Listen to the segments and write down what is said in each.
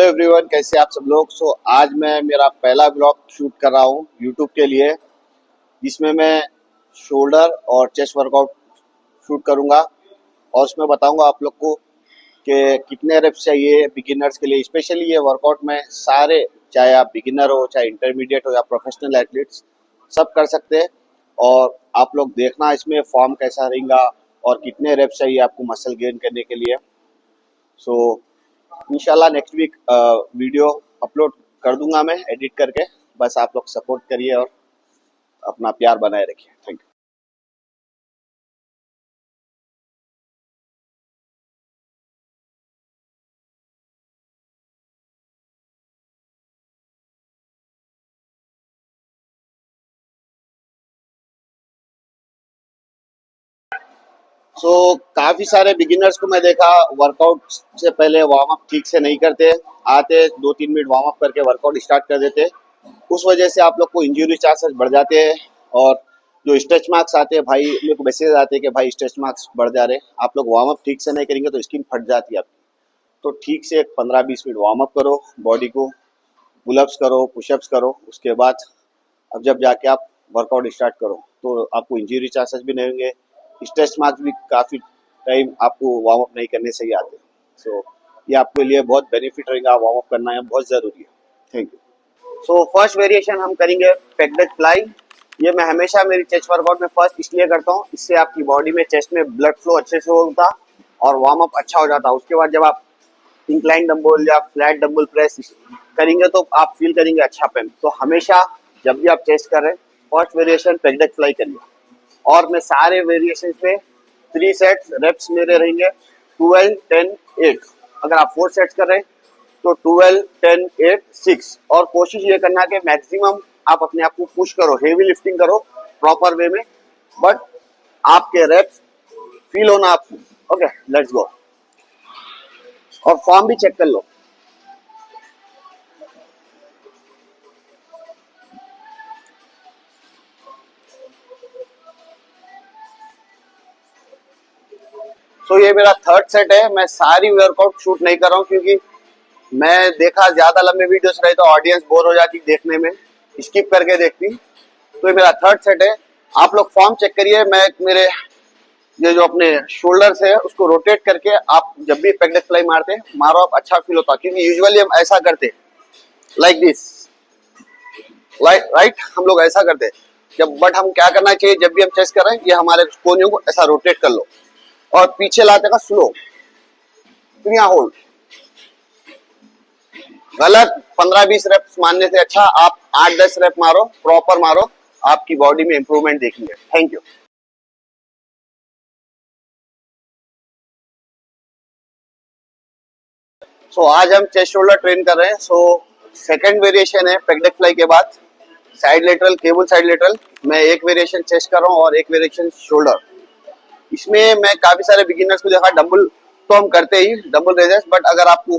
Everyone, कैसे आप सब लोग। आज मैं मेरा पहला ब्लॉग शूट कर रहा हूँ यूट्यूब के लिए, जिसमें मैं शोल्डर और चेस्ट वर्कआउट शूट करूँगा और उसमें बताऊँगा आप लोग को कि कितने रेप्स चाहिए बिगिनर्स के लिए। स्पेशली ये वर्कआउट में सारे, चाहे आप बिगिनर हो, चाहे इंटरमीडिएट हो या प्रोफेशनल एथलीट्स, सब कर सकते हैं। और आप लोग देखना इसमें फॉर्म कैसा रहेगा और कितने रेप्स चाहिए आपको मसल गेन करने के लिए। इंशाल्लाह नेक्स्ट वीक वीडियो अपलोड कर दूंगा मैं एडिट करके। बस आप लोग सपोर्ट करिए और अपना प्यार बनाए रखिए। Thank you. काफी सारे बिगिनर्स को मैं देखा वर्कआउट से पहले वार्म अप ठीक से नहीं करते, आते 2-3 मिनट वार्म अप करके वर्कआउट स्टार्ट कर देते। उस वजह से आप लोग को इंजरी चांसेस बढ़ जाते हैं और जो स्ट्रेच मार्क्स आते हैं भाई, मेरे को मैसेज आते हैं कि भाई स्ट्रेच मार्क्स बढ़ जा रहे हैं। आप लोग वार्म अप ठीक से नहीं करेंगे तो स्किन फट जाती है आपकी। तो ठीक से 15-20 मिनट वार्म अप करो, बॉडी को पुलअप्स करो, पुशअप्स करो। उसके बाद अब जब जाके आप वर्कआउट स्टार्ट करो तो आपको इंजरी चांसेस भी नहीं होंगे। स्ट्रेच मार्क्स भी काफ़ी टाइम आपको वार्म अप नहीं करने से ही आते हैं। ये आपके लिए बहुत बेनिफिट रहेगा। वार्म अप करना है बहुत ज़रूरी है। Thank you. फर्स्ट वेरिएशन हम करेंगे पेक डेक फ्लाई। ये मैं हमेशा मेरी चेस्ट वर्कआउट में फर्स्ट इसलिए करता हूँ, इससे आपकी बॉडी में, चेस्ट में ब्लड फ्लो अच्छे से होता और वार्म अप अच्छा हो जाता। उसके बाद जब आप इंक्लाइन डंबल या फ्लैट डंबल प्रेस करेंगे तो आप फील करेंगे अच्छा पेन। तो हमेशा जब भी आप चेस्ट कर रहे हैं first variation pack deck fly करिए। और मैं सारे वेरिएशन में 3 सेट्स रेप्स मेरे रहेंगे 12, 10, 8। अगर आप 4 सेट्स कर रहे हैं तो 12, 10, 8, 6। और कोशिश ये करना कि मैक्सिमम आप अपने आप को पुश करो, हेवी लिफ्टिंग करो प्रॉपर वे में, बट आपके रेप्स फील होना आपको। Okay, let's go. और फॉर्म भी चेक कर लो। ये मेरा थर्ड सेट है। मैं सारी वर्कआउट शूट नहीं कर रहा हूँ क्योंकि मैं देखा ज्यादा लंबे वीडियोस रहे तो ऑडियंस बोर हो जाती देखने में, स्किप करके देखती। तो ये मेरा थर्ड सेट है। आप लोग फॉर्म चेक करिए। मैं मेरे ये जो अपने शोल्डर्स है उसको रोटेट करके आप जब भी पेक डेक फ्लाई मारते हैं, मारो आप, अच्छा फील होता। क्योंकि यूजुअली हम ऐसा करते लाइक दिस, राइट, हम लोग ऐसा करते हैं जब, बट हम क्या करना चाहिए जब भी हम चेस्ट कर रहे हैं, ये हमारे कोनियों को ऐसा रोटेट कर लो और पीछे लाते का स्लो, फिर यहाँ होल्ड। गलत 15-20 रेप्स मारने से अच्छा आप 8-10 रेप मारो, प्रॉपर मारो, आपकी बॉडी में इंप्रूवमेंट देखेंगे। Thank you. आज हम चेस्ट शोल्डर ट्रेन कर रहे हैं। सेकंड वेरिएशन है पेक डेक फ्लाई के बाद side lateral, cable side lateral. मैं एक वेरिएशन चेस्ट कर रहा हूँ और एक वेरिएशन शोल्डर। इसमें मैं काफी सारे बिगिनर्स को देखा, डंबल तो हम करते ही, डंबल रेजेस, बट अगर आपको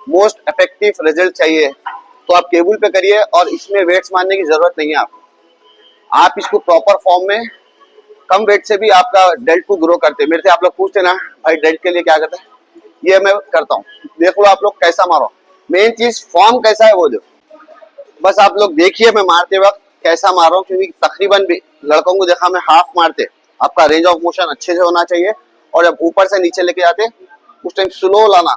मोस्ट इफेक्टिव रिजल्ट चाहिए तो आप केबल पे करिए और इसमें वेट्स मारने की जरूरत नहीं है आपको। आप इसको प्रॉपर फॉर्म में कम वेट से भी आपका डेल्ट को ग्रो करते हैं। मेरे से आप लोग पूछते ना भाई डेल्ट के लिए क्या करते हैं, ये मैं करता हूँ। देख लो आप लोग कैसा मारो, मेन चीज फॉर्म कैसा है वो देखो। बस आप लोग देखिए मैं मारते वक्त कैसा मार रहा हूँ, क्योंकि तकरीबन भी लड़कों को देखा मैं हाफ मारते। आपका रेंज ऑफ मोशन अच्छे से होना चाहिए और जब ऊपर से नीचे लेके जाते उस टाइम स्लो लाना।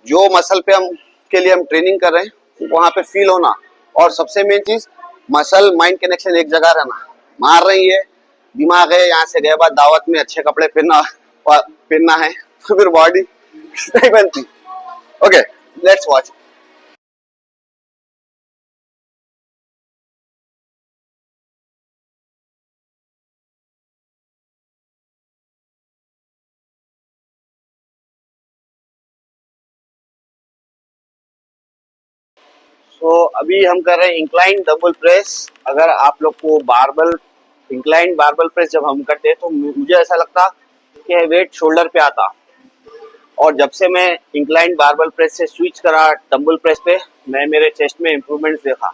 जो मसल पे हम के लिए हम ट्रेनिंग कर रहे हैं वहां पे फील होना। और सबसे मेन चीज मसल माइंड कनेक्शन एक जगह रहना। मार रही है, दिमाग है, यहाँ से गए बाद दावत में अच्छे कपड़े पहनना है तो फिर बॉडी नहीं बनती। Okay, let's watch. अभी हम कर रहे हैं इंक्लाइन डबल प्रेस। अगर आप लोग को बारबल, इंक्लाइन बारबल प्रेस जब हम करते हैं तो मुझे ऐसा लगता कि वेट शोल्डर पे आता। और जब से मैं इंक्लाइन बारबल प्रेस से स्विच करा डंबल प्रेस पे, मैं मेरे चेस्ट में इम्प्रूवमेंट देखा।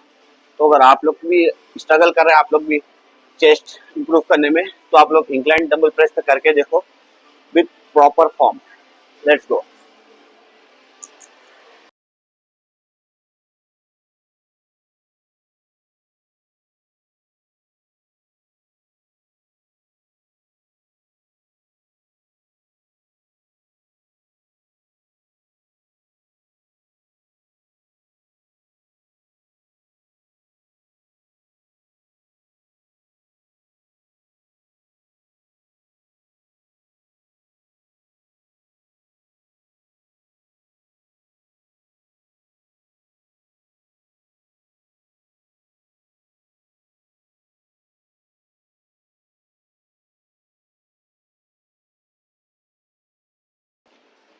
तो अगर आप लोग भी स्ट्रगल कर रहे हैं, आप लोग भी चेस्ट इंप्रूव करने में, तो आप लोग इंक्लाइन डंबल प्रेस पे करके देखो with proper form. Let's go.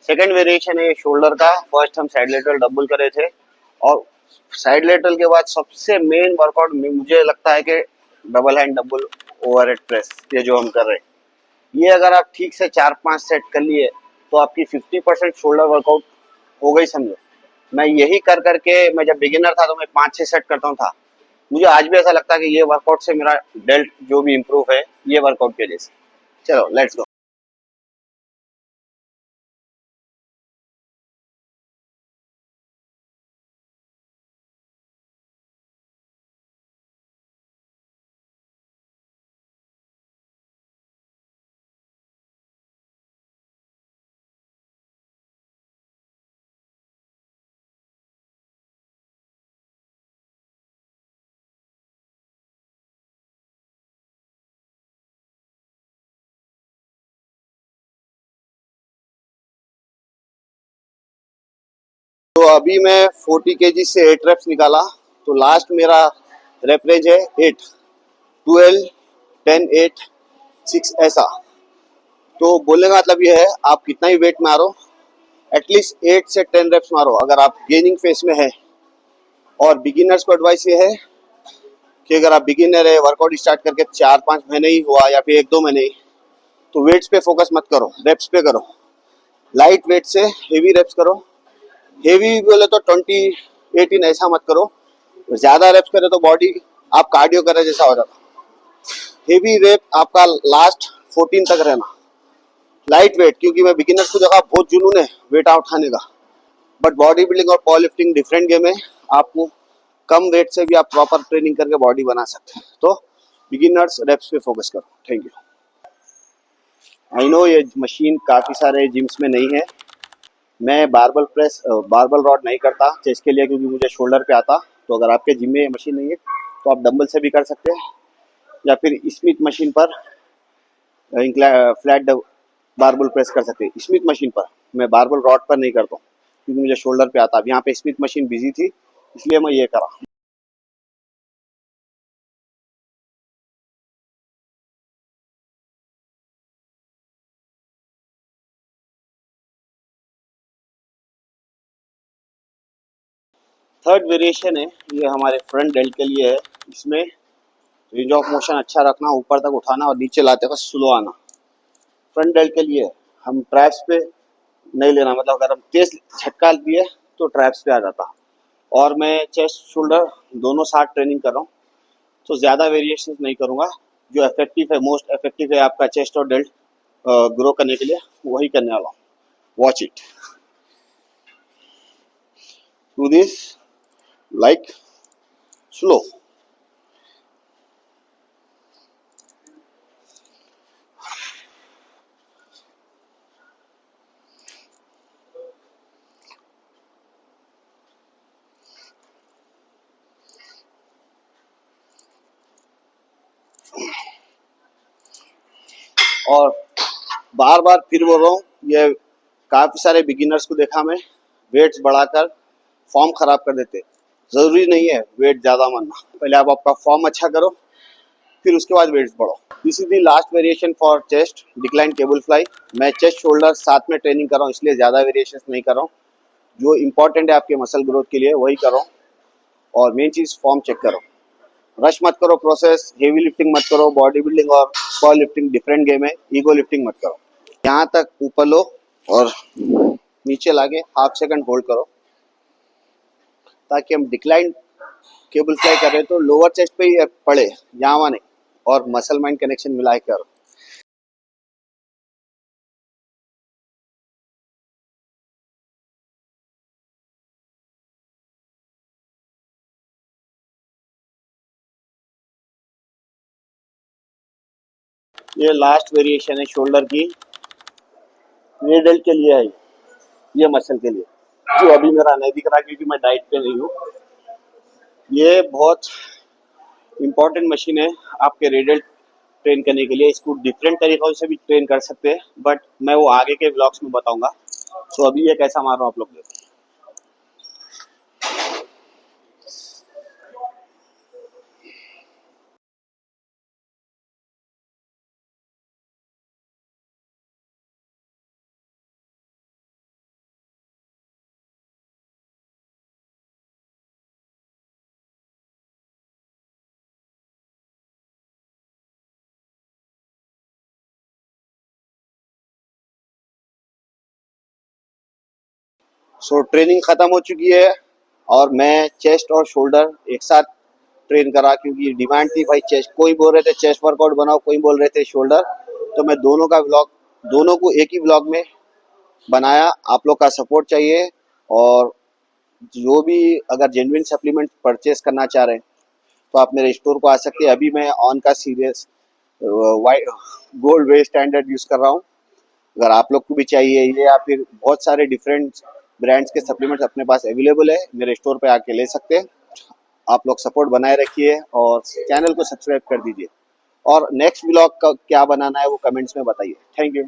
Second variation है शोल्डर का। फर्स्ट हम साइड लेटरल डंबल करे थे, और साइड लेटरल के बाद सबसे मेन वर्कआउट मुझे लगता है कि double hand dumbbell overhead press, ये जो हम कर रहे हैं, ये अगर आप ठीक से 4-5 सेट कर लिए तो आपकी 50% शोल्डर वर्कआउट हो गई समझो। मैं यही कर करके, मैं जब बिगिनर था तो मैं 5-6 सेट करता था। मुझे आज भी ऐसा लगता है कि ये वर्कआउट से मेरा डेल्ट जो भी इम्प्रूव है, ये वर्कआउट की वजह से। चलो लेट्स गो। तो अभी मैं 40 केजी से 8 रेप्स निकाला। तो लास्ट मेरा रेप रेंज है 8, 12, 10, 8, 6 ऐसा। तो बोलने का मतलब ये है, आप कितना ही वेट मारो, एटलीस्ट 8 से 10 रेप्स मारो अगर आप गेनिंग फेस में है। और बिगिनर्स को एडवाइस ये है कि अगर आप बिगिनर है, वर्कआउट स्टार्ट करके 4-5 महीने ही हुआ या फिर 1-2 महीने ही, तो वेट्स पे फोकस मत करो, रेप्स पे करो। लाइट वेट से हेवी रेप्स करो। हेवी बोले तो 20-18 ऐसा मत करो। ज्यादा रेप्स करे तो बॉडी आप कार्डियो करे जैसा हो जाता। हेवी रेप आपका लास्ट 14 तक रहना। लाइट वेट, क्योंकि मैं बिगिनर्स को देखा बहुत जुनून है वेट उठाने का, बट बॉडी बिल्डिंग और पावर लिफ्टिंग डिफरेंट गेम है। आपको कम वेट से भी आप प्रॉपर ट्रेनिंग करके बॉडी बना सकते हैं। तो बिगिनर्स रेप्स पे फोकस करो। Thank you. आई नो ये मशीन काफ़ी सारे जिम्स में नहीं है। मैं बारबल रॉड नहीं करता चेस्ट के लिए, क्योंकि मुझे शोल्डर पे आता। तो अगर आपके जिम में ये मशीन नहीं है तो आप डंबल से भी कर सकते हैं, या फिर स्मिथ मशीन पर फ्लैट बारबल प्रेस कर सकते हैं। स्मिथ मशीन पर, मैं बारबल रॉड पर नहीं करता हूँ क्योंकि मुझे शोल्डर पे आता। अब यहाँ पे स्मिथ मशीन बिजी थी, इसलिए मैं ये करा। थर्ड वेरिएशन है, ये हमारे फ्रंट डेल्ट के लिए है। इसमें रेंज ऑफ मोशन अच्छा रखना, ऊपर तक उठाना और नीचे लाते वक्त स्लो आना। फ्रंट डेल्ट के लिए हम ट्रैप्स पे नहीं लेना, मतलब अगर हम तेज झटका दिए तो ट्रैप्स पे आ जाता। और मैं चेस्ट शोल्डर दोनों साथ ट्रेनिंग कर रहा हूँ, तो ज़्यादा वेरिएशन नहीं करूँगा। जो इफेक्टिव है, मोस्ट इफेक्टिव है आपका चेस्ट और डेल्ट ग्रो करने के लिए, वही करने वाला हूँ। Watch it, do this like slow. और बार बार फिर बोल रहा हूँ, ये काफ़ी सारे बिगिनर्स को देखा मैं, वेट्स बढ़ाकर फॉर्म खराब कर देते। ज़रूरी नहीं है वेट ज़्यादा मारना, पहले आप आपका फॉर्म अच्छा करो, फिर उसके बाद वेट्स बढ़ो। This is the last variation for chest decline cable fly. मैं चेस्ट शोल्डर साथ में ट्रेनिंग कर रहा हूँ, इसलिए ज़्यादा वेरिएशन नहीं कर रहा हूँ। जो इंपॉर्टेंट है आपके मसल ग्रोथ के लिए वही कर रहा हूँ। और मेन चीज़ फॉर्म चेक करो, रश मत करो प्रोसेस, हेवी लिफ्टिंग मत करो। बॉडी बिल्डिंग और पावर लिफ्टिंग डिफरेंट गेम है, ईगो लिफ्टिंग मत करो। यहाँ तक ऊपर लो और नीचे लाके हाफ सेकंड होल्ड करो, ताकि हम डिक्लाइन केबल फ्लाई कर रहे हैं तो लोअर चेस्ट पे ही पड़े, यहाँ वहाँ नहीं। और मसल माइंड कनेक्शन मिला कर ये लास्ट वेरिएशन है शोल्डर की। ये डेल्ट के लिए है, ये मसल के लिए, जो अभी मेरा नहीं दिख रहा क्योंकि मैं डाइट पे नहीं हूँ। ये बहुत इंपॉर्टेंट मशीन है आपके रेडल ट्रेन करने के लिए। इसको डिफरेंट तरीकों से भी ट्रेन कर सकते हैं, बट मैं वो आगे के ब्लॉग्स में बताऊंगा। तो अभी ये कैसा मार रहा हूँ आप लोग देखो। सो ट्रेनिंग ख़त्म हो चुकी है और मैं चेस्ट और शोल्डर एक साथ ट्रेन करा, क्योंकि डिमांड थी भाई चेस्ट, कोई बोल रहे थे चेस्ट वर्कआउट बनाओ, कोई बोल रहे थे शोल्डर। तो मैं दोनों का व्लॉग, दोनों को एक ही व्लॉग में बनाया। आप लोग का सपोर्ट चाहिए। और जो भी अगर जेन्युइन सप्लीमेंट परचेस करना चाह रहे हैं तो आप मेरे स्टोर को आ सकते हैं। अभी मैं ऑन का सीरियस वाइट गोल्ड वे स्टैंडर्ड यूज़ कर रहा हूँ। अगर आप लोग को भी चाहिए ये या फिर बहुत सारे डिफरेंट ब्रांड्स के सप्लीमेंट्स अपने पास अवेलेबल है, मेरे स्टोर पे आके ले सकते हैं। आप लोग सपोर्ट बनाए रखिए और चैनल को सब्सक्राइब कर दीजिए। और नेक्स्ट व्लॉग का क्या बनाना है वो कमेंट्स में बताइए। Thank you.